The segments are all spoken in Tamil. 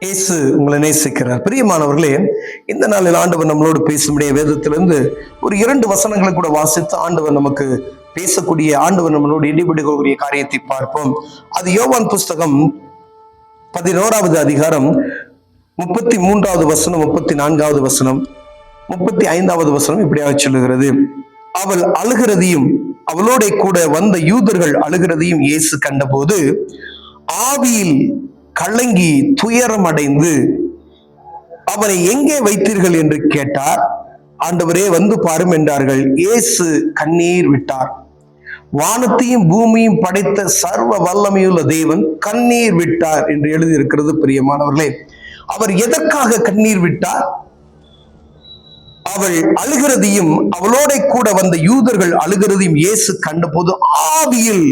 இயேசு உங்களை நேசிக்கிறார். பிரியமானவர்களே, இந்த நாளில் ஆண்டவர் நம்மளோடு பேசும்படிய வேதத்திலிருந்து ஒரு 2 வசனங்களை கூட வாசித்து ஆண்டவர் நமக்கு பேசக்கூடிய, ஆண்டவர் நம்மளோடு இடிபடுகக்கூடிய காரியத்தை பார்ப்போம். அது யோவான் புஸ்தகம் 11வது அதிகாரம் 33வது வசனம், 34வது வசனம், 35வது வசனம் இப்படியாக சொல்லுகிறது. அவள் அழுகிறதையும் அவளோட கூட வந்த யூதர்கள் அழுகிறதையும் இயேசு கண்டபோது ஆவியில் கலங்கி துயரம் அடைந்து அவனை எங்கே வைத்தீர்கள் என்று கேட்டார். ஆண்டவரே, வந்து பாரும் என்றார்கள். இயேசு கண்ணீர் விட்டார். வானத்தையும் பூமியும் படைத்த சர்வ வல்லமையுள்ள தேவன் கண்ணீர் விட்டார் என்று எழுதியிருக்கிறது. பிரியமானவர்களே, அவர் எதற்காக கண்ணீர் விட்டார்? அவள் அழுகிறதையும் அவளோட கூட வந்த யூதர்கள் அழுகிறதையும் இயேசு கண்டபோது ஆவியில்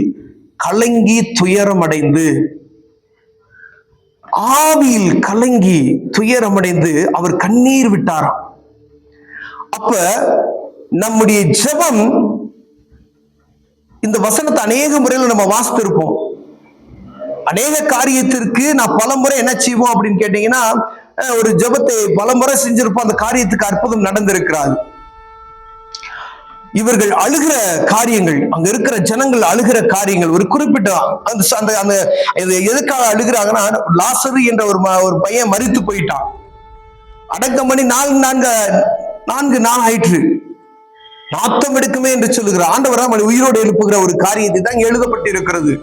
கலங்கி துயரம் அடைந்து, ஆவியில் கலங்கி துயரமடைந்து அவர் கண்ணீர் விட்டாராம். அப்ப நம்முடைய ஜெபம், இந்த வசனத்தை அநேக முறையில் நம்ம வாசித்திருப்போம். அநேக காரியத்திற்கு நான் பலமுறை என்ன செய்வோம் அப்படின்னு கேட்டீங்கன்னா, ஒரு ஜெபத்தை பலமுறை செஞ்சிருப்போம், அந்த காரியத்துக்கு அற்புதம் நடந்திருக்கிறார். இவர்கள் அழுகிற காரியங்கள், அங்க இருக்கிற ஜனங்கள் அழுகிற காரியங்கள், ஒரு குறிப்பிட்ட அந்த எதுக்காக அழுகிறாங்கன்னா, லாசரு என்ற ஒரு பையன் மரித்து போயிட்டான். அடக்கம் பண்ணி 4 நாள் ஆயிற்று. நாத்தம் எடுக்குமே என்று சொல்லுகிற ஆண்டவர் அவனை உயிரோடு எழுப்புகிற ஒரு காரியத்தை தான் எழுதப்பட்டு இருக்கிறது.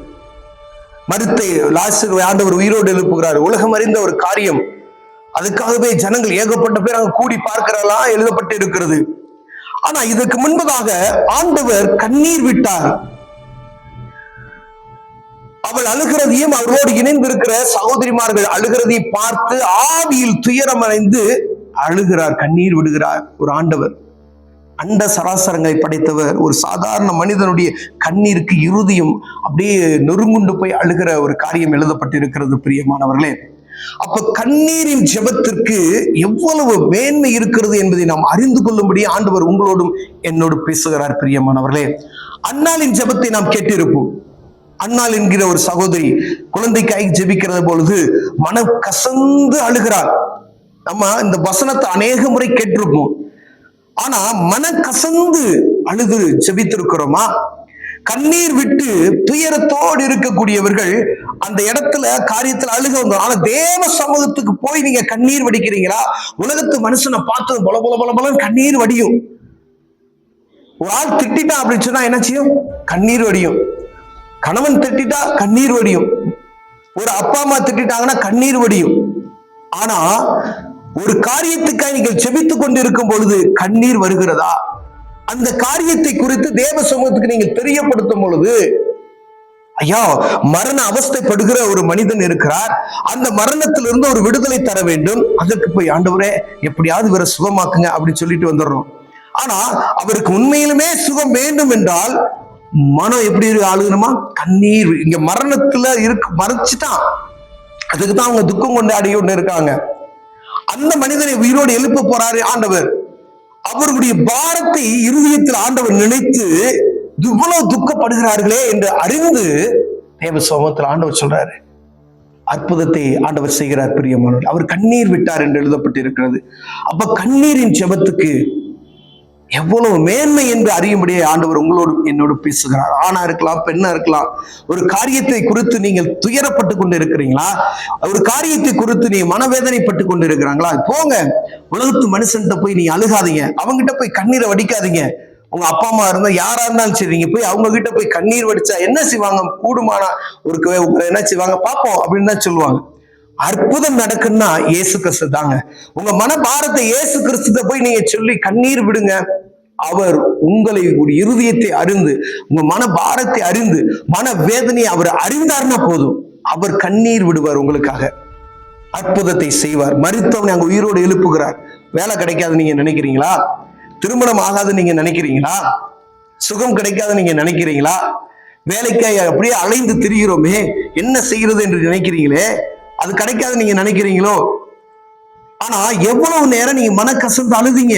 மரித்த லாசரு ஆண்டவர் உயிரோடு எழுப்புகிறார். உலகம் அறிந்த ஒரு காரியம். அதுக்காகவே ஜனங்கள் ஏகப்பட்ட பேர் அங்க கூடி பார்க்கிறதெல்லாம் எழுதப்பட்டு இருக்கிறது. ஆனா இதற்கு முன்பதாக ஆண்டவர் கண்ணீர் விட்டார். அவள் அழுகிறதையும் அவரோடு இணைந்திருக்கிற சகோதரிமார்கள் அழுகிறதையும் பார்த்து ஆவியில் துயரம் அடைந்து அழுகிறார், கண்ணீர் விடுகிறார். ஒரு ஆண்டவர், அண்ட சராசரங்களை படைத்தவர், ஒரு சாதாரண மனிதனுடைய கண்ணீருக்கு இருதயம் அப்படியே நொறுங்குண்டு போய் அழுகிற ஒரு காரியம் எழுதப்பட்டிருக்கிறது. பிரியமானவர்களே, அப்ப கண்ணீரின் ஜெபத்திற்கு எவ்வளவு மேன்மை இருக்கிறது என்பதை நாம் அறிந்து கொள்ளும்படி ஆண்டவர் உங்களோடும் என்னோடு பேசுகிறார். பிரியமானவர்களே, அன்னாளின் ஜெபத்தை நாம் கேட்டிருப்போம். அன்னாள் என்கிற ஒரு சகோதரி குழந்தைக்காய் ஜெபிக்கிறது பொழுது மனம் கசந்து அழுகிறார். நம்ம இந்த வசனத்தை அநேக முறை கேட்டிருப்போம். ஆனா மன கசந்து அழுது ஜெபித்திருக்கிறோமா? கண்ணீர் விட்டு துயரத்தோடு இருக்கக்கூடியவர்கள் அந்த இடத்துல காரியத்துல அழுக. ஆனா தேவ சமூகத்துக்கு போய் நீங்க கண்ணீர் வடிக்கிறீங்களா? உலகத்து மனுஷனை பார்த்து பல பல பல பல கண்ணீர் வடியும். ஒரு ஆள் திட்டிட்டா அப்படின்னு சொன்னா என்ன செய்யும்? கண்ணீர் வடியும். கணவன் திட்டிட்டா கண்ணீர் வடியும். ஒரு அப்பா அம்மா திட்டாங்கன்னா கண்ணீர் வடியும். ஆனா ஒரு காரியத்துக்காக நீங்கள் செபித்துக் கொண்டிருக்கும் பொழுது கண்ணீர் வருகிறதா? அந்த காரியத்தை குறித்து தேவ சமூகத்துக்கு நீங்கள் தெரியப்படுத்தும் பொழுது, ஐயா, மரண அவஸ்தைப்படுகிற ஒரு மனிதன் இருக்கிறார், அந்த மரணத்திலிருந்து ஒரு விடுதலை தர வேண்டும், அதற்கு போய் ஆண்டவரே எப்படியாவது இவரை சுகமாக்குங்க அப்படின்னு சொல்லிட்டு வந்துடுறோம். ஆனா அவருக்கு உண்மையிலுமே சுகம் வேண்டும் என்றால் மனம் எப்படி ஆளுகணுமா? கண்ணீர். இங்க மரணத்துல மறைச்சுட்டான், அதுக்குதான் அவங்க துக்கம் கொண்டாடி ஒண்ணு இருக்காங்க. அந்த மனிதனை உயிரோடு எழுப்ப போறாரு ஆண்டவர். அவருடைய பாரத்தை இருதயத்தில் ஆண்டவர் நினைத்து இவ்வளவு துக்கப்படுகிறார்களே என்று அறிந்து தேவ சமூகத்தில் ஆண்டவர் சொல்றாரு, அற்புதத்தை ஆண்டவர் செய்கிறார். பிரியமானவர், அவர் கண்ணீர் விட்டார் என்று எழுதப்பட்டிருக்கிறது. அப்ப கண்ணீரின் ஜெபத்துக்கு எவ்வளவு மேன்மை என்று அறியும்படியே ஆண்டவர் உங்களோடு என்னோடு பேசுகிறார். ஆணா இருக்கலாம், பெண்ணா இருக்கலாம். ஒரு காரியத்தை குறித்து நீங்கள் துயரப்பட்டு கொண்டு இருக்கிறீங்களா? ஒரு காரியத்தை குறித்து நீங்க மனவேதனைப்பட்டு கொண்டு இருக்கிறாங்களா? போங்க, உலகத்து மனுஷன்கிட்ட போய் நீங்க அழுகாதீங்க, அவங்ககிட்ட போய் கண்ணீரை வடிக்காதீங்க. உங்க அப்பா அம்மா இருந்தா யாரா இருந்தாலும் சரி, நீங்க போய் அவங்க கிட்ட போய் கண்ணீர் வடிச்சா என்ன செய்வாங்க? கூடுமானா ஒரு என்ன செய்வாங்க பார்ப்போம் அப்படின்னு தான் சொல்லுவாங்க. அற்புதம் நடக்குன்னா இயேசு கிறிஸ்து தாங்க. உங்க மனபாரத்தை இயேசு கிறிஸ்துட்ட போய் நீங்க சொல்லி கண்ணீர் விடுங்க. அவர் உங்களை ஒரு இருதயத்தை அறிந்து, உங்க மனபாரத்தை அறிந்து, மன வேதனையை அவர் அறிந்தார்னா போதும், அவர் கண்ணீர் விடுவார், உங்களுக்காக அற்புதத்தை செய்வார். மரித்தவனை அங்க உயிரோடு எழுப்புகிறார். வேலை கிடைக்காது நீங்க நினைக்கிறீங்களா? திருமணம் ஆகாது நீங்க நினைக்கிறீங்களா? சுகம் கிடைக்காது நீங்க நினைக்கிறீங்களா? வேலைக்காய் அப்படியே அலைந்து திரிகிறோமே, என்ன செய்கிறது என்று நினைக்கிறீங்களே, அது கிடைக்காது நீங்க நினைக்கிறீங்களோ? ஆனா எவ்வளவு நேரம் நீங்க மன கசந்து அழுதீங்க?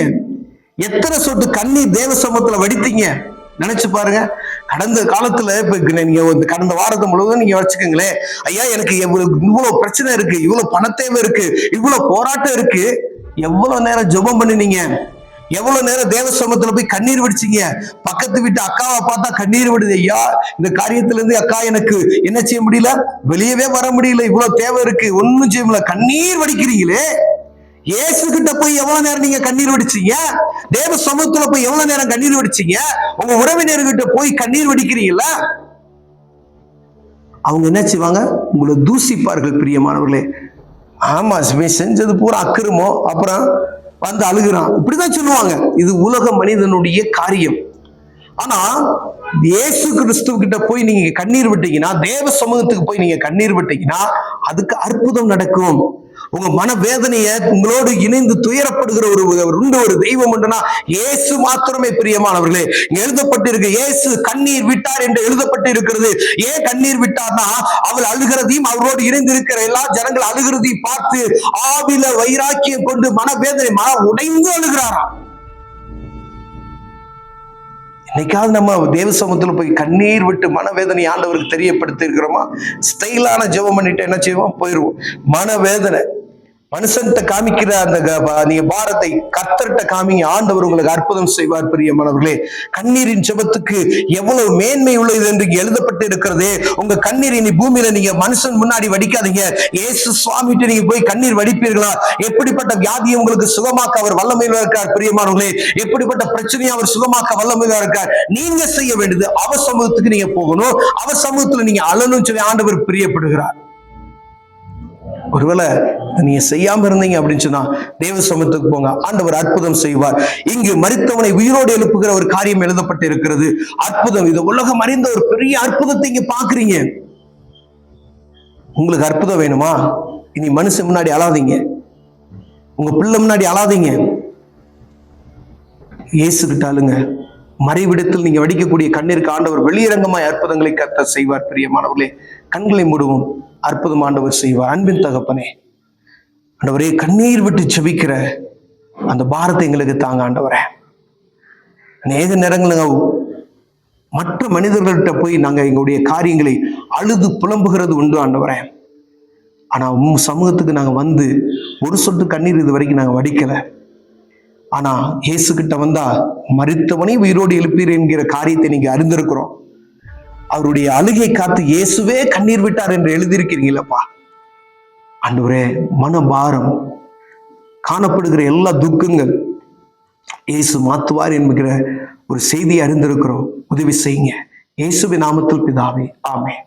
எத்தனை சொட்டு கண்ணீர் தேவ சமூகத்துல வடித்தீங்க? நினைச்சு பாருங்க. கடந்த காலத்துல இப்ப நீங்க கடந்த வாரத்தை முழுவதும் நீங்க வச்சுக்கோங்களேன், ஐயா எனக்கு இவ்வளவு பிரச்சனை இருக்கு, இவ்வளவு பணத்தேவை இருக்கு, இவ்வளவு போராட்டம் இருக்கு. எவ்வளவு நேரம் ஜெபம் பண்ணினீங்க? எவ்வளவு நேரம் தேவ சமூகத்துல போய் கண்ணீர் வடிச்சீங்க? பக்கத்து வீட்டு அக்காவை பார்த்தா கண்ணீர் விடுது, ஐயா இந்த காரியத்துல இருந்து அக்கா எனக்கு என்ன செய்ய முடியல, வெளியவே வர முடியல, இவ்வளவு தேவை இருக்கு, ஒண்ணும் செய்ய முடியல, கண்ணீர் வடிக்கிறீங்களே. இயேசு கிட்ட போய் எவ்வளவு நேரம் நீங்க கண்ணீர் வடிச்சீங்க? தேவ சமூகத்துல போய் எவ்வளவு நேரம் கண்ணீர் வடிச்சீங்க? உங்க உறவினர்கிட்ட போய் கண்ணீர் வடிக்கிறீங்களா? அவங்க என்ன செய்வாங்க? உங்களை தூசிப்பார்கள் பிரியமானவர்களே. ஆமா செஞ்சது பூரா அக்கிரமோ, அப்புறம் வந்து அழுகிறான், இப்படிதான் சொல்லுவாங்க. இது உலக மனிதனுடைய காரியம். ஆனா இயேசு கிறிஸ்துவ கிட்ட போய் நீங்க கண்ணீர் விட்டீங்கன்னா, தேவ சமூகத்துக்கு போய் நீங்க கண்ணீர் விட்டீங்கன்னா அதுக்கு அற்புதம் நடக்கும். உங்க மன வேதனைய உங்களோடு இணைந்து துயரப்படுகிற ஒரு தெய்வம் உண்டுனா இயேசு மாத்திரமே பிரியமானவர்களே. எழுதப்பட்டிருக்கு, இயேசு கண்ணீர் விட்டார் என்று எழுதப்பட்டு இருக்கிறது. ஏன் கண்ணீர் விட்டார்னா, அவள் அழுகிறதையும் அவரோடு இணைந்து இருக்கிற எல்லா ஜனங்கள் அழுகிறதையும் பார்த்து ஆவில வைராக்கியம் கொண்டு மனவேதனை உடைந்து அழுகிறாராம். இன்னைக்காவது நம்ம தேவ சமூகத்துல போய் கண்ணீர் விட்டு மனவேதனை ஆண்டவருக்கு தெரியப்படுத்தி இருக்கிறோமா? ஸ்டைலான ஜெபம் பண்ணிட்டு என்ன செய்வோம்? போயிருவோம். மனவேதனை மனுஷன்கிட்ட காமிக்கிற அந்த நீங்க பாரத்தை கர்த்தர்கிட்ட காமிங்க, ஆண்டவர் உங்களுக்கு அற்புதம் செய்வார் பிரியமானவர்களே. கண்ணீரின் ஜெபத்துக்கு எவ்வளவு மேன்மை உள்ளது என்று எழுதப்பட்டு இருக்கிறதே. உங்க கண்ணீர் இனி பூமியில நீங்க மனுஷன் முன்னாடி வடிக்காதீங்க. இயேசு சுவாமிட்டு நீங்க போய் கண்ணீர் வடிப்பீர்களா? எப்படிப்பட்ட வியாதியை உங்களுக்கு சுகமாக்க அவர் வல்லமையில இருக்கார் பிரியமானவர்களே. எப்படிப்பட்ட பிரச்சனையை அவர் சுகமாக்க வல்லமையில இருக்கார். நீங்க செய்ய வேண்டியது அவர் சமூகத்துக்கு நீங்க போகணும், அவர் சமூகத்துல நீங்க அழணும் சொல்லி ஆண்டவர் பிரியப்படுகிறார். ஒருவேளை நீங்க செய்யாம இருந்தீங்க அப்படின்னு சொன்னா தேவ சமூகத்துக்கு போங்க, ஆண்டவர் அற்புதம் செய்வார். இங்கு மரித்தவனை உயிரோடு எழுப்புகிற ஒரு காரியம் எழுதப்பட்டு இருக்கிறது. அற்புதம், இது உலகம் அறிந்த ஒரு பெரிய அற்புதத்தை இங்க பாக்குறீங்க. உங்களுக்கு அற்புதம் வேணுமா? இனி மனுஷன் முன்னாடி அழாதீங்க, உங்க பிள்ளை முன்னாடி அழாதீங்க, இயேசு கிட்ட அழுங்க. மறைவிடத்தில் நீங்க வடிக்கக்கூடிய கண்ணீருக்கு ஆண்டவர் வெளியரங்கமாய் அற்புதங்களை கர்த்தர் செய்வார் பிரியமானவர்களே. கண்களை மூடுவோம், அற்புதம் ஆண்டவர் செய்வார். அன்பின் தகப்பனே, ஆண்டவரே கண்ணீர் விட்டு ஜெபிக்கிற அந்த பாரத்தை எங்களுக்கு தாங்க ஆண்டவரே. அநேக நேரங்கள் மற்ற மனிதர்கள்ட்ட போய் நாங்க எங்களுடைய காரியங்களை அழுது புலம்புகிறது உண்டு ஆண்டவரே. ஆனா சமூகத்துக்கு நாங்க வந்து ஒரு சொட்டு கண்ணீர் இது வரைக்கும் நாங்க வடிக்கல. ஆனா இயேசு கிட்ட வந்தா மரித்தவனை உயிரோடு எழுப்பீர் என்கிற காரியத்தை நீங்க அறிந்திருக்கிறோம். அவருடைய அழுகை காத்து இயேசுவே கண்ணீர் விட்டார் என்று எழுதியிருக்கிறீங்களப்பா. ஆண்டவரே, மனபாரம் காணப்படுகிற எல்லா துக்கங்கள் இயேசு மாத்துவார் என்கிற ஒரு செய்தியை அறிந்திருக்கிறோம். உதவி செய்யுங்க, இயேசுவின் நாமத்தில் பிதாவே, ஆமென்.